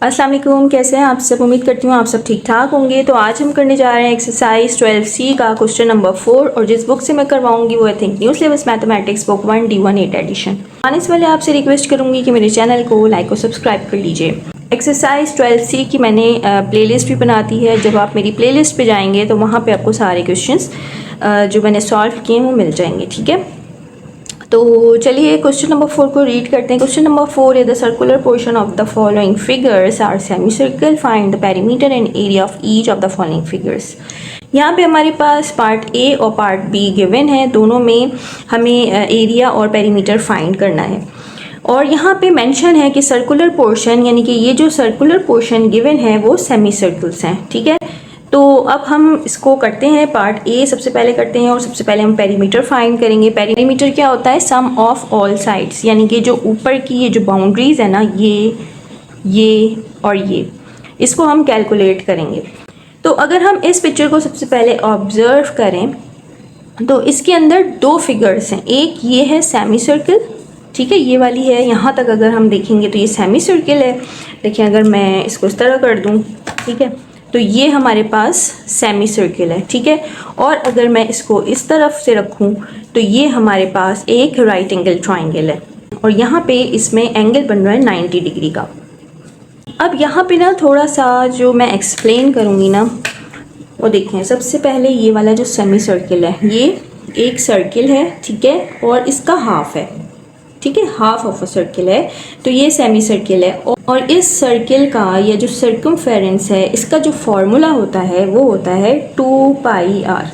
अस्सलाम वालेकुम, कैसे हैं आप सब। उम्मीद करती हूँ आप सब ठीक ठाक होंगे। तो आज हम करने जा रहे हैं एक्सरसाइज 12C का क्वेश्चन नंबर 4 और जिस बुक से मैं करवाऊंगी वो है think new syllabus mathematics book 1 D1 8 edition. आने से पहले आपसे रिक्वेस्ट करूंगी कि मेरे चैनल को लाइक और सब्सक्राइब कर लीजिए। एक्सरसाइज 12C की मैंने प्लेलिस्ट भी बना दी है। जब आप मेरी प्लेलिस्ट पे जाएंगे तो वहाँ पे आपको सारे क्वेश्चंस जो मैंने सॉल्व किए वो मिल जाएंगे, ठीक है। तो चलिए क्वेश्चन नंबर 4 को रीड करते हैं। क्वेश्चन नंबर 4 है the circular portion of the following figures are semi circle, find the perimeter and area of each of the following figures. यहाँ पे हमारे पास पार्ट ए और पार्ट बी गिवन है, दोनों में हमें एरिया और पेरीमीटर फाइंड करना है। और यहाँ पे मेंशन है कि सर्कुलर पोर्शन यानी कि ये जो सर्कुलर पोर्शन गिवन है वो सेमी सर्कल्स हैं, ठीक है। तो अब हम इसको करते हैं। पार्ट ए सबसे पहले करते हैं और सबसे पहले हम पेरीमीटर फाइंड करेंगे। पेरीमीटर क्या होता है? सम ऑफ ऑल साइड्स, यानी कि जो ऊपर की ये जो बाउंड्रीज है ना, ये और ये, इसको हम कैलकुलेट करेंगे। तो अगर हम इस पिक्चर को सबसे पहले ऑब्जर्व करें तो इसके अंदर दो फिगर्स हैं। एक ये है सेमी सर्कल, ठीक है, ये वाली है। यहाँ तक अगर हम देखेंगे तो ये सेमी सर्कल है। देखिए अगर मैं इसको इस तरह कर दूँ, ठीक है, तो ये हमारे पास सेमी सर्कल है, ठीक है। और अगर मैं इसको इस तरफ से रखूं तो ये हमारे पास एक राइट एंगल ट्राइंगल है और यहाँ पे इसमें एंगल बन रहा है 90 डिग्री का। अब यहाँ पे ना थोड़ा सा जो मैं एक्सप्लेन करूँगी ना वो देखें। सबसे पहले ये वाला जो सेमी सर्कल है ये एक सर्कल है, ठीक है, और इसका हाफ है, ठीक है, हाफ ऑफ अ सर्कल है। तो ये सेमी सर्कल है और इस सर्कल का या जो सर्कमफेरेंस है इसका जो फॉर्मूला होता है वो होता है 2πr,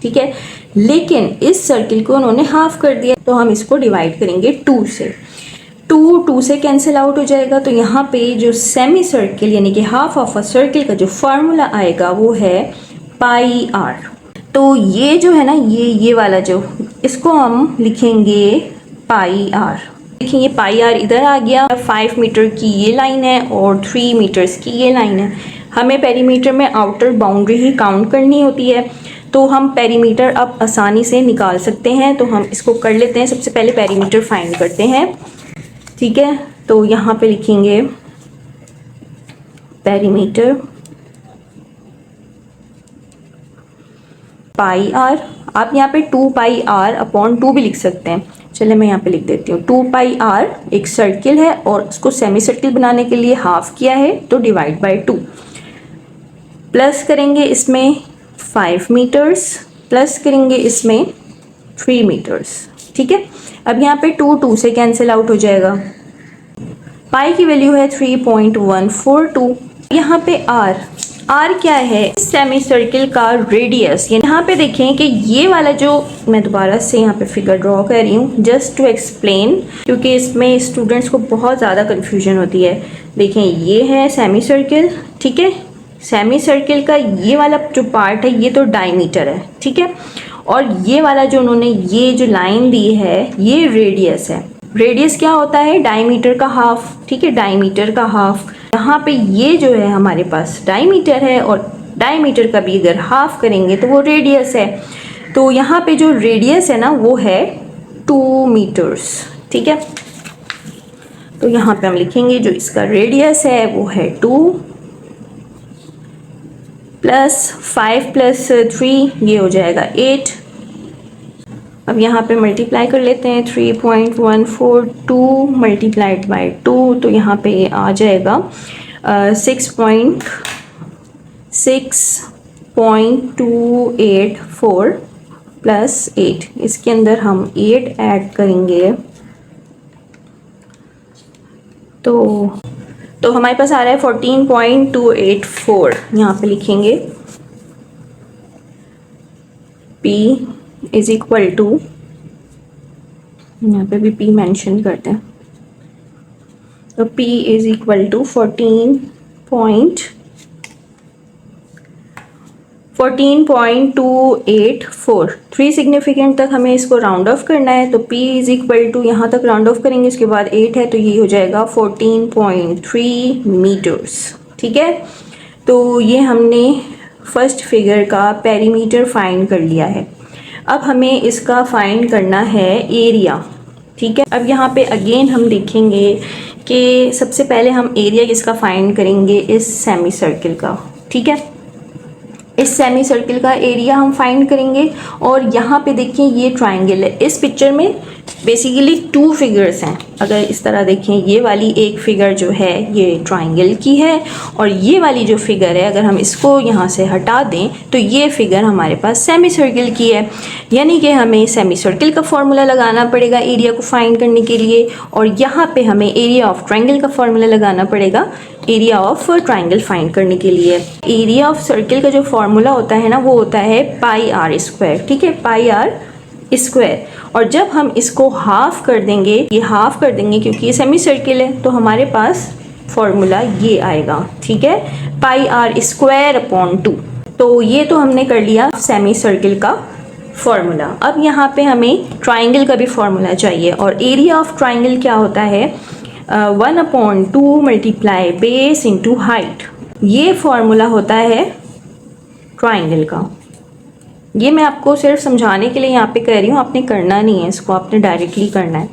ठीक है। लेकिन इस सर्कल को उन्होंने हाफ कर दिया तो हम इसको डिवाइड करेंगे 2 से। 2 से कैंसिल आउट हो जाएगा। तो यहाँ पे जो सेमी सर्कल यानी कि हाफ ऑफ अ सर्कल का जो फॉर्मूला आएगा वो है πr। तो ये जो है ना, ये वाला जो, इसको हम लिखेंगे πr। देखिए ये πr इधर आ गया। 5 मीटर की ये लाइन है और 3 मीटर्स की ये लाइन है। हमें पेरीमीटर में आउटर बाउंड्री ही काउंट करनी होती है, तो हम पेरीमीटर अब आसानी से निकाल सकते हैं। तो हम इसको कर लेते हैं। सबसे पहले पेरीमीटर फाइंड करते हैं, ठीक है। तो यहाँ पे लिखेंगे पेरीमीटर πr। आप यहाँ पे 2πr/2 भी लिख सकते हैं। चलिए मैं यहाँ पे लिख देती हूँ 2πr। एक सर्किल है और उसको सेमी सर्किल बनाने के लिए हाफ किया है तो डिवाइड बाय 2। प्लस करेंगे इसमें 5 मीटर्स, प्लस करेंगे इसमें 3 मीटर्स, ठीक है। अब यहाँ पे 2 से कैंसिल आउट हो जाएगा। पाई की वैल्यू है 3.142। यहाँ पे आर क्या है? सेमी सर्किल का रेडियस। यहाँ पे देखें कि ये वाला जो, मैं दोबारा से यहाँ पे फिगर ड्रॉ कर रही हूँ जस्ट टू एक्सप्लेन, क्योंकि इसमें स्टूडेंट्स को बहुत ज़्यादा कन्फ्यूजन होती है। देखें ये है सेमी सर्किल, ठीक है। सेमी सर्किल का ये वाला जो पार्ट है ये तो डायमीटर है, ठीक है। और ये वाला जो उन्होंने ये जो लाइन दी है ये रेडियस है। रेडियस क्या होता है? डायमीटर का हाफ, ठीक है, डायमीटर का हाफ। यहाँ पे ये जो है हमारे पास डायमीटर है और डायमीटर का भी अगर हाफ करेंगे तो वो रेडियस है। तो यहाँ पे जो रेडियस है ना वो है 2 मीटर्स, ठीक है। तो यहाँ पे हम लिखेंगे जो इसका रेडियस है वो है 2 प्लस 5 प्लस 3 ये हो जाएगा 8। अब यहाँ पे मल्टीप्लाई कर लेते हैं 3.142 मल्टीप्लाइड बाय 2, तो यहाँ पे आ जाएगा 6.284 प्लस 8। इसके अंदर हम 8 ऐड करेंगे तो हमारे पास आ रहा है 14.284। यहाँ पे लिखेंगे P इज इक्वल टू, यहाँ पे भी P मेंशन करते हैं, तो P is equal to 14.284। 3 significant तक हमें इसको राउंड ऑफ करना है। तो P इज इक्वल टू, यहाँ तक राउंड ऑफ करेंगे, उसके बाद 8 है तो ये हो जाएगा 14.3 मीटर्स, ठीक है। तो ये हमने फर्स्ट फिगर का पेरीमीटर फाइंड कर लिया है। अब हमें इसका फाइंड करना है एरिया, ठीक है। अब यहाँ पे अगेन हम देखेंगे कि सबसे पहले हम एरिया किसका फाइंड करेंगे, इस सेमी सर्किल का। ठीक है, इस सेमी सर्किल का एरिया हम फाइंड करेंगे। और यहाँ पे देखिए ये ट्राइंगल है। इस पिक्चर में बेसिकली 2 फिगर्स हैं। अगर इस तरह देखें, ये वाली एक फिगर जो है ये ट्राइंगल की है, और ये वाली जो फिगर है अगर हम इसको यहाँ से हटा दें तो ये फिगर हमारे पास सेमी सर्किल की है। यानी कि हमें सेमी सर्किल का फॉर्मूला लगाना पड़ेगा एरिया को फाइंड करने के लिए, और यहाँ पे हमें एरिया ऑफ ट्राइंगल का फॉर्मूला लगाना पड़ेगा एरिया ऑफ ट्राइंगल फाइंड करने के लिए। एरिया ऑफ सर्किल का जो फॉर्मूला होता है ना, वो होता है पाई आर स्क्वायर। ठीक है, पाई आर स्क्वायर। और जब हम इसको हाफ कर देंगे, ये हाफ कर देंगे क्योंकि ये सेमी सर्किल है, तो हमारे पास फॉर्मूला ये आएगा। ठीक है, पाई आर स्क्वायर अपॉन 2। तो ये तो हमने कर लिया सेमी सर्किल का फॉर्मूला। अब यहाँ पे हमें ट्राइंगल का भी फॉर्मूला चाहिए, और एरिया ऑफ ट्राइंगल क्या होता है, 1/2 मल्टीप्लाई बेस इंटू हाइट। ये फॉर्मूला होता है ट्राइंगल का। ये मैं आपको सिर्फ समझाने के लिए यहाँ पे कह रही हूँ, आपने करना नहीं है इसको, आपने डायरेक्टली करना है।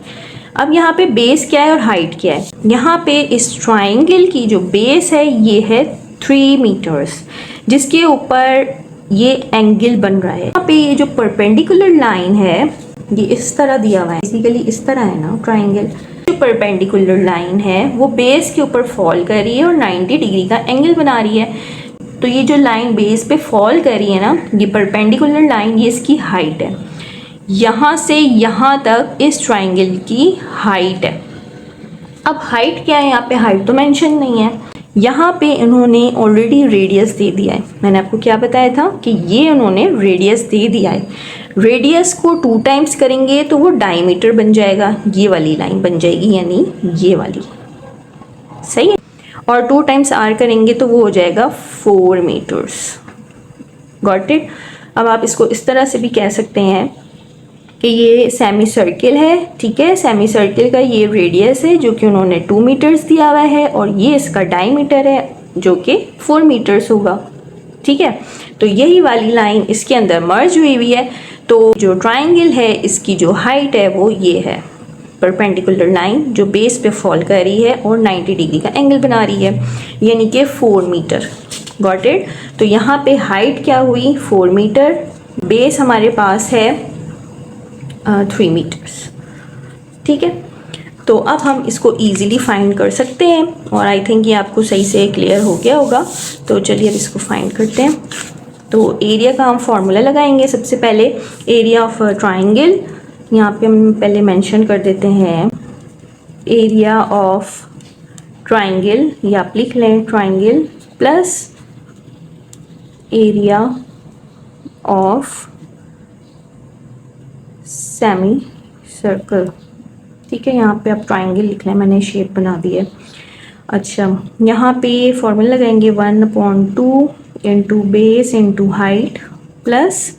अब यहाँ पे बेस क्या है और हाइट क्या है। यहाँ पे इस ट्राइंगल की जो बेस है ये है 3 मीटर्स, जिसके ऊपर ये एंगल बन रहा है। यहाँ पे ये जो परपेंडिकुलर लाइन है ये इस तरह दिया हुआ है, बेसिकली इस तरह है ना ट्राइंगल। जो परपेंडिकुलर लाइन है वो बेस के ऊपर फॉल कर रही है और 90 डिग्री का एंगल बना रही है। तो ये जो लाइन बेस पे फॉल कर रही है ना, ये परपेंडिकुलर लाइन, ये इसकी हाइट है। यहाँ से यहाँ तक इस ट्राइंगल की हाइट है। अब हाइट क्या है, यहाँ पे हाइट तो मेंशन नहीं है। यहाँ पे इन्होंने ऑलरेडी रेडियस दे दिया है। मैंने आपको क्या बताया था कि ये उन्होंने रेडियस दे दिया है। रेडियस को 2 टाइम्स करेंगे तो वो डायमीटर बन जाएगा, ये वाली लाइन बन जाएगी, यानी ये वाली। सही है। और 2 टाइम्स आर करेंगे तो वो हो जाएगा 4 मीटर्स। Got it. अब आप इसको इस तरह से भी कह सकते हैं कि ये सेमी सर्किल है। ठीक है, सेमी सर्किल का ये रेडियस है जो कि उन्होंने 2 मीटर्स दिया हुआ है, और ये इसका डायमीटर है जो कि 4 मीटर्स होगा। ठीक है, तो यही वाली लाइन इसके अंदर मर्ज हुई हुई है। तो जो ट्राइंगल है इसकी जो हाइट है वो ये है, परपेंडिकुलर लाइन जो बेस पे फॉल कर रही है और 90 डिग्री का एंगल बना रही है, यानी कि 4 मीटर। Got it. तो यहाँ पे हाइट क्या हुई, 4 मीटर। बेस हमारे पास है 3 मीटर्स। ठीक है, तो अब हम इसको इजीली फाइंड कर सकते हैं, और आई थिंक ये आपको सही से क्लियर हो गया होगा। तो चलिए अब इसको फाइंड करते हैं। तो एरिया का हम फॉर्मूला लगाएंगे। सबसे पहले एरिया ऑफ ट्राइंगल, यहाँ पे हम पहले मेंशन कर देते हैं एरिया ऑफ ट्राइंगल, या आप लिख लें triangle plus area of semi circle. ठीक है, यहाँ पे आप ट्राइंगल लिख लें, मैंने शेप बना दी है। अच्छा, यहाँ पे फॉर्मूला लगाएंगे 1/2 into base into height plus,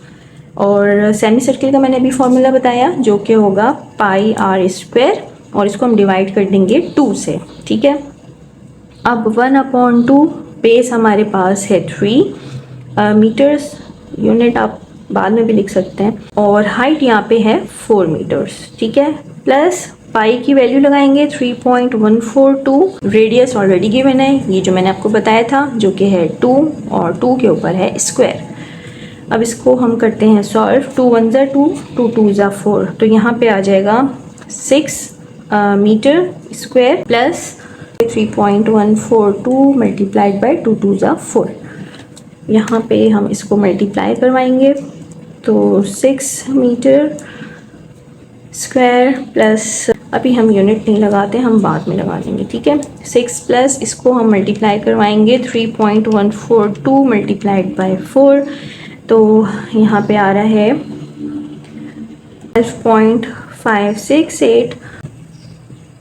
और सेमी सर्किल का मैंने अभी फॉर्मूला बताया जो कि होगा पाई आर स्क्वायर, और इसको हम डिवाइड कर देंगे 2 से। ठीक है, अब 1/2 बेस हमारे पास है 3 मीटर्स, यूनिट आप बाद में भी लिख सकते हैं, और हाइट यहाँ पे है 4 मीटर्स। ठीक है, प्लस पाई की वैल्यू लगाएंगे 3.142। रेडियस ऑलरेडी गिवन है, ये जो मैंने आपको बताया था, जो कि है 2, और 2 के ऊपर है स्क्वायर। अब इसको हम करते हैं सॉल्व। 2 1 ज़ा 2, 2 2 ज़ा 4, तो यहाँ पे आ जाएगा 6 meter square plus 3.142 multiplied by 2 2 ज़ा 4। यहाँ पे हम इसको मल्टीप्लाई करवाएंगे, तो 6 मीटर स्क्वायर प्लस, अभी हम यूनिट नहीं लगाते, हम बाद में लगा देंगे। ठीक है, 6 प्लस इसको हम मल्टीप्लाई करवाएंगे 3.142 मल्टीप्लाइड बाई 4, तो यहाँ पे आ रहा है 12.568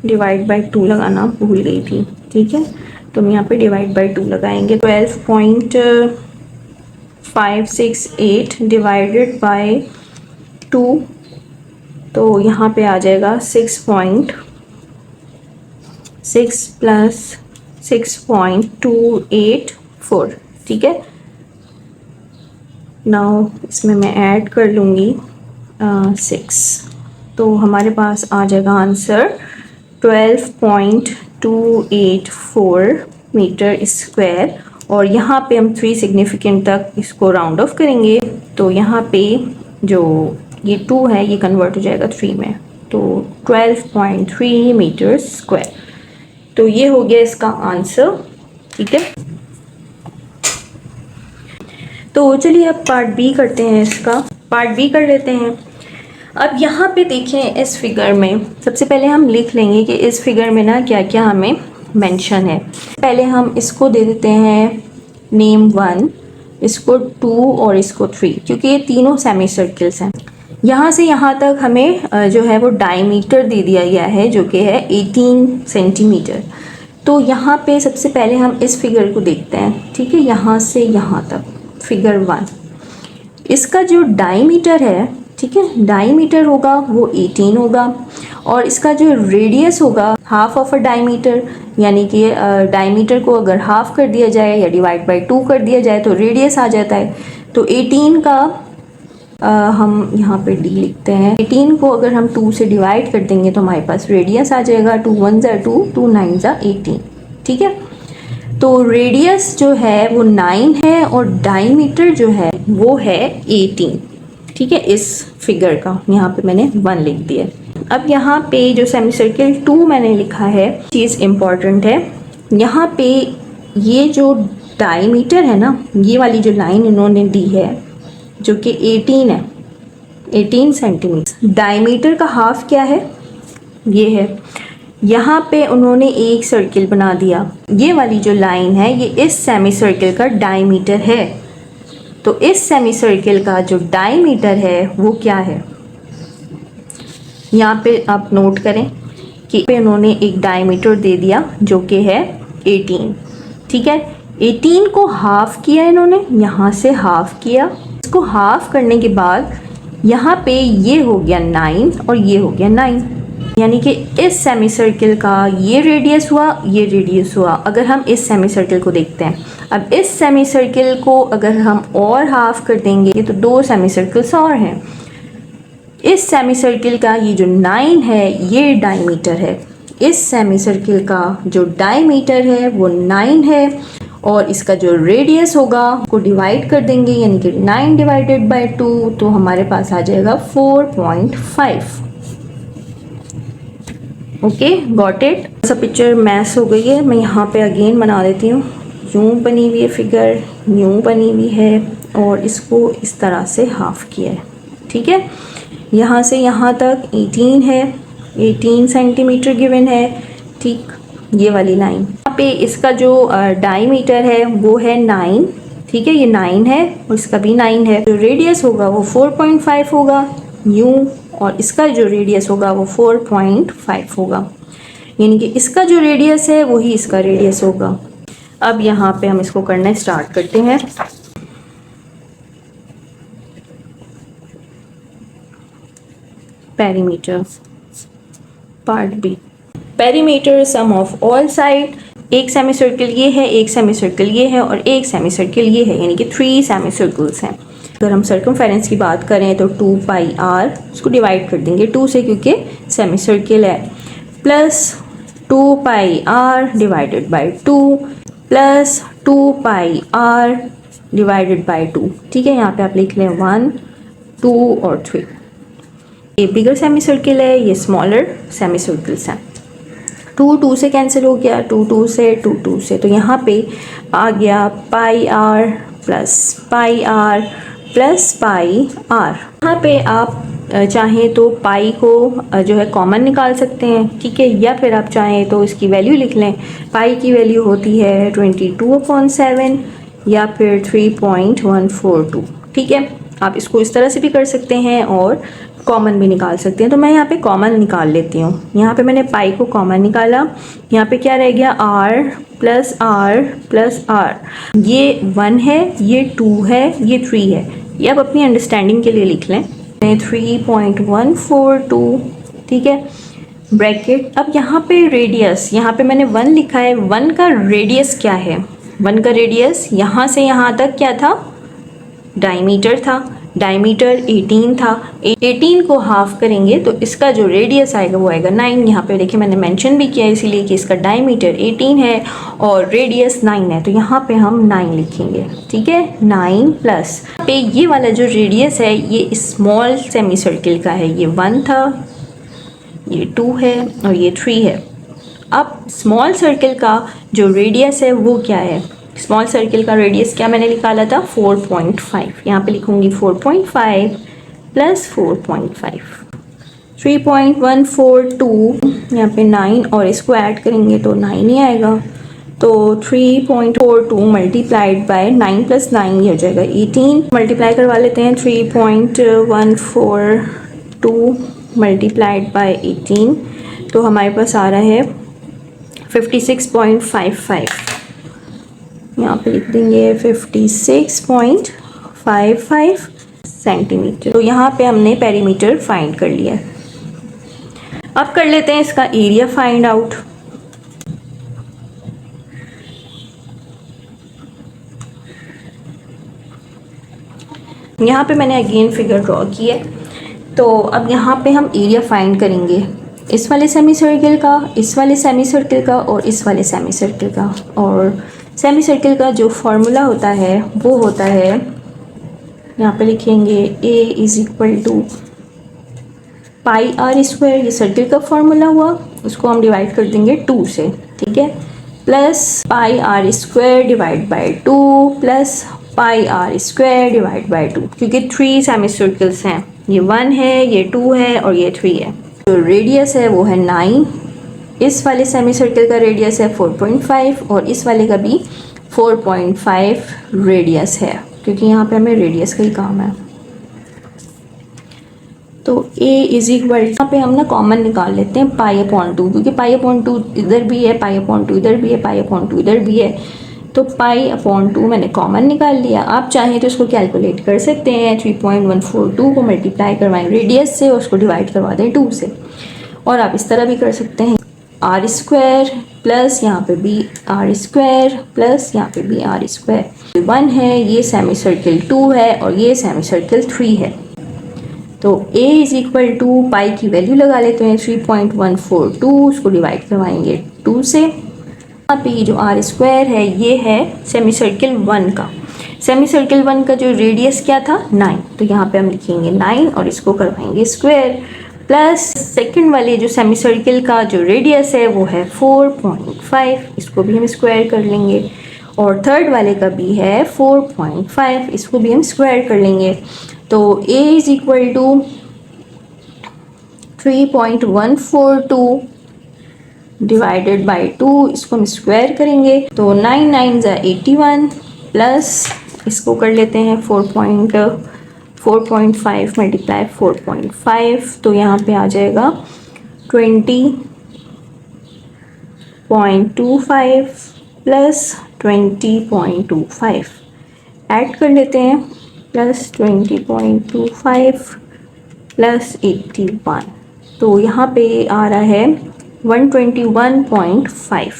डिवाइड बाई 2 लगाना भूल गई थी। ठीक है, तो हम यहाँ पे डिवाइड बाई 2 लगाएंगे। 12.568 डिवाइडेड बाई 2, तो यहाँ पे आ जाएगा 6.6 प्लस 6.284। ठीक है, नाउ इसमें मैं ऐड कर लूँगी 6, तो हमारे पास आ जाएगा आंसर 12.2 284 मीटर स्क्वायर, और यहाँ पे हम 3 सिग्निफिकेंट तक इसको राउंड ऑफ करेंगे। तो यहाँ पे जो ये 2 है ये कन्वर्ट हो जाएगा 3 में, तो 12.3 मीटर स्क्वायर। तो ये हो गया इसका आंसर। ठीक है, तो चलिए अब पार्ट बी करते हैं, इसका पार्ट बी कर लेते हैं। अब यहाँ पे देखें इस फिगर में सबसे पहले हम लिख लेंगे कि इस फिगर में ना क्या क्या हमें मेंशन है। पहले हम इसको दे देते हैं नेम 1, इसको 2 और इसको 3, क्योंकि ये तीनों सेमी सर्कल्स हैं। यहाँ से यहाँ तक हमें जो है वो डायमीटर दे दिया गया है जो कि है 18 सेंटीमीटर। तो यहाँ पे सबसे पहले हम इस फिगर को देखते हैं। ठीक है, यहाँ से यहाँ तक फिगर 1, इसका जो डायमीटर है, ठीक है, डायमीटर होगा वो 18 होगा, और इसका जो रेडियस होगा हाफ ऑफ अ डायमीटर, यानी कि डायमीटर को अगर हाफ कर दिया जाए या डिवाइड बाय 2 कर दिया जाए तो रेडियस आ जाता है। तो 18 का हम यहाँ पे डी लिखते हैं। 18 को अगर हम 2 से डिवाइड कर देंगे तो हमारे पास रेडियस आ जाएगा 2 1 ज़ा 2, 2 9 ज़ा 18। ठीक है, तो रेडियस जो है वो 9 है और डायमीटर जो है वो है 18। ठीक है, इस फिगर का यहाँ पे मैंने 1 लिख दिया। अब यहाँ पे जो सेमी सर्किल 2 मैंने लिखा है, चीज़ इम्पॉर्टेंट है, यहाँ पे ये जो डायमीटर है ना, ये वाली जो लाइन इन्होंने दी है जो कि 18 है, 18 सेंटीमीटर। डायमीटर का हाफ क्या है, ये है। यहाँ पे उन्होंने एक सर्किल बना दिया, ये वाली जो लाइन है ये इस सेमी सर्किल का डायमीटर है। तो इस सेमी सर्किल का जो डायमीटर है वो क्या है, यहाँ पे आप नोट करें कि उन्होंने एक डायमीटर दे दिया जो कि है 18। ठीक है, 18 को हाफ किया इन्होंने, यहाँ से हाफ किया, इसको हाफ करने के बाद यहाँ पे ये हो गया 9 और ये हो गया 9, यानी कि इस सेमी सर्किल का ये रेडियस हुआ, ये रेडियस हुआ। अगर हम इस सेमी सर्किल को देखते हैं, अब इस सेमी सर्किल को अगर हम और हाफ कर देंगे तो 2 सेमी सर्किल्स और हैं। इस सेमी सर्किल का ये जो 9 है ये डायमीटर है, इस सेमी सर्किल का जो डायमीटर है वो 9 है, और इसका जो रेडियस होगा को डिवाइड कर देंगे, यानी कि 9 डिवाइडेड बाय 2, तो हमारे पास आ जाएगा 4.5। Okay, got it. ऐसा पिक्चर मैस हो गई है, मैं यहाँ पे अगेन बना देती हूँ। यूँ बनी हुई है फिगर, यूँ बनी हुई है, और इसको इस तरह से हाफ किया है। ठीक है, यहाँ से यहाँ तक 18 है, 18 सेंटीमीटर गिवन है। ठीक, ये वाली लाइन यहाँ पे इसका जो डायमीटर है वो है 9। ठीक है, ये 9 है और इसका भी 9 है। जो रेडियस होगा वो 4.5 होगा यूँ, और इसका जो रेडियस होगा वो 4.5 होगा, यानी कि इसका जो रेडियस है वही इसका रेडियस होगा। अब यहाँ पे हम इसको करना स्टार्ट करते हैं। Perimeter, part B. Perimeter sum of all side, एक सेमी सर्किल ये है, एक सेमी सर्किल ये है और एक सेमी सर्किल ये है, यानी कि 3 सेमी सर्कल्स हैं। अगर हम सर्कमफेरेंस की बात करें तो 2 पाई आर, उसको डिवाइड कर देंगे 2 से क्योंकि सेमी सर्किल है, plus 2 pi R divided by 2 plus 2 pi R divided by 2। ठीक है, यहाँ पे आप लिख लें 1 2 और 3। ये बिगर सेमी सर्किल है, ये स्मॉलर सेमी सर्किल्स हैं। 2 2 से कैंसिल हो गया, 2 2 से 2 2 से, तो यहाँ पे आ गया pi r plus pi r plus pi r. यहाँ पे आप चाहें तो पाई को जो है कॉमन निकाल सकते हैं। ठीक है, या फिर आप चाहें तो इसकी वैल्यू लिख लें। पाई की वैल्यू होती है 22/7 या फिर 3.142। ठीक है, आप इसको इस तरह से भी कर सकते हैं और कॉमन भी निकाल सकते हैं। तो मैं यहाँ पे कॉमन निकाल लेती हूँ। यहाँ पे मैंने पाई को कॉमन निकाला, यहाँ पे क्या रह गया R plus R plus R. ये 1 है, ये 2 है, ये 3 है। ये आप अपनी अंडरस्टैंडिंग के लिए लिख लें 3.142। ठीक है, ब्रैकेट। अब यहाँ पे रेडियस, यहाँ पे मैंने 1 लिखा है, 1 का रेडियस क्या है? 1 का रेडियस यहाँ से यहाँ तक क्या था? डायमीटर था। डायमीटर 18 था, 18 को हाफ करेंगे तो इसका जो रेडियस आएगा वो आएगा 9। यहाँ पे देखिए मैंने मेंशन भी किया इसीलिए कि इसका डायमीटर 18 है और रेडियस 9 है, तो यहाँ पे हम 9 लिखेंगे। ठीक है, 9 प्लस पे ये वाला जो रेडियस है ये स्मॉल सेमी सर्किल का है, ये 1 था, ये 2 है और ये 3 है। अब स्मॉल सर्किल का जो रेडियस है वो क्या है, स्मॉल सर्किल का रेडियस क्या मैंने निकाला था 4.5, यहाँ पे लिखूंगी 4.5 प्लस 4.5 3.142, यहाँ पे 9 और इसको ऐड करेंगे तो 9 ही आएगा, तो 3.42 मल्टीप्लाइड बाय 9 प्लस 9 ये हो जाएगा 18, मल्टीप्लाई करवा लेते हैं 3.142 मल्टीप्लाइड बाय 18 तो हमारे पास आ रहा है 56.55, यहाँ पे लिख देंगे 56.55 सेंटीमीटर। तो यहाँ पे हमने पेरीमीटर फाइंड कर लिया है। अब कर लेते हैं इसका एरिया फाइंड आउट। यहाँ पे मैंने अगेन फिगर ड्रॉ किया है, तो अब यहाँ पे हम एरिया फाइंड करेंगे इस वाले सेमी सर्किल का, इस वाले सेमी सर्किल का और इस वाले सेमी सर्किल का। और सेमी सर्किल का जो फॉर्मूला होता है वो होता है, यहाँ पे लिखेंगे A is equal to pi R square, ये सर्किल का फॉर्मूला हुआ, उसको हम डिवाइड कर देंगे 2 से। ठीक है, plus pi R square divide by 2 plus pi R square divide by 2, क्योंकि 3 सेमी सर्किल्स हैं, ये 1 है, ये 2 है और ये 3 है। जो रेडियस है वो है 9, इस वाले सेमी सर्किल का रेडियस है 4.5 और इस वाले का भी 4.5 रेडियस है, क्योंकि यहाँ पे हमें रेडियस का ही काम है। तो A इज इक्वल, यहाँ पे हम ना कॉमन निकाल लेते हैं पाई अपॉन 2, क्योंकि पाई अपॉन 2 इधर भी है, पाई अपॉन 2 इधर भी है, पाई अपॉन 2 इधर भी है, तो पाई अपॉन 2 मैंने कॉमन निकाल लिया। आप चाहें तो इसको कैलकुलेट कर सकते हैं, 3.142 को मल्टीप्लाई करवाएं रेडियस से और उसको डिवाइड करवा दें 2 से, और आप इस तरह भी कर सकते हैं आर स्क्वायर प्लस यहाँ पे भी आर स्क्वायर प्लस यहाँ पे भी आर स्क्वायर। 1 है, ये सेमी सर्किल 2 है और ये सेमी सर्किल 3 है। तो A इज इक्वल टू पाई की वैल्यू लगा लेते हैं 3.142, उसको डिवाइड करवाएंगे 2 से। यहाँ पे ये जो आर स्क्वायर है ये है सेमी सर्किल 1 का, सेमी सर्किल 1 का जो रेडियस क्या था 9, तो यहाँ पे हम लिखेंगे 9 और इसको करवाएंगे स्क्वायर, प्लस सेकंड वाले जो सेमी सर्किल का जो रेडियस है वो है 4.5, इसको भी हम स्क्वायर कर लेंगे, और थर्ड वाले का भी है 4.5, इसको भी हम स्क्वायर कर लेंगे। तो A is equal to 3.142 divided by 2, इसको हम स्क्वायर करेंगे तो 9 9 ज़ा 81 प्लस इसको कर लेते हैं 4.5 मल्टीप्लाई 4.5, तो यहाँ पे आ जाएगा 20.25 प्लस 20.25 ऐड कर लेते हैं, प्लस 20.25 प्लस 81, तो यहाँ पे आ रहा है 121.5।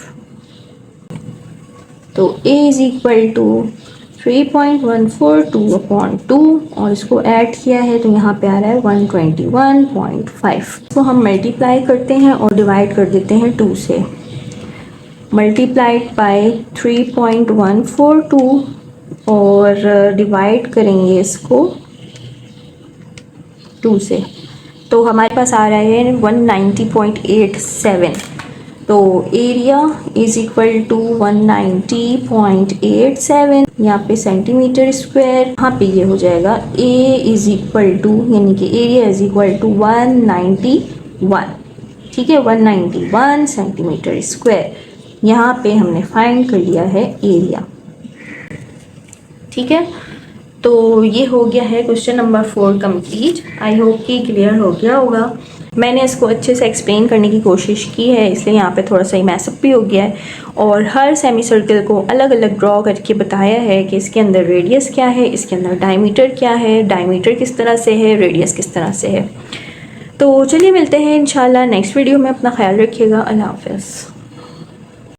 तो A is equal to 3.142 upon 2 और इसको ऐड किया है तो यहाँ पे आ रहा है 121.5। तो हम मल्टीप्लाई करते हैं और डिवाइड कर देते हैं 2 से, मल्टीप्लाइड बाय 3.142 और डिवाइड करेंगे इसको 2 से, तो हमारे पास आ रहा है 190.87। तो एरिया इज इक्वल टू 190.87, यहाँ पे सेंटीमीटर स्क्वायर, यहाँ पे ये हो जाएगा A इज इक्वल टू, यानी कि एरिया इज इक्वल टू 191। ठीक है, 191 सेंटीमीटर स्क्वायर, यहाँ पे हमने फाइंड कर लिया है एरिया। ठीक है, तो ये हो गया है question number 4 complete. I hope कि क्लियर हो गया होगा। मैंने इसको अच्छे से एक्सप्लेन करने की कोशिश की है, इसलिए यहाँ पे थोड़ा सा ही मैसअप भी हो गया है, और हर सेमी सर्किल को अलग अलग ड्रॉ करके बताया है कि इसके अंदर रेडियस क्या है, इसके अंदर डायमीटर क्या है, डायमीटर किस तरह से है, रेडियस किस तरह से है। तो चलिए मिलते हैं इंशाल्लाह नेक्स्ट वीडियो में। अपना ख्याल रखिएगा। अल्लाह हाफ़िज़।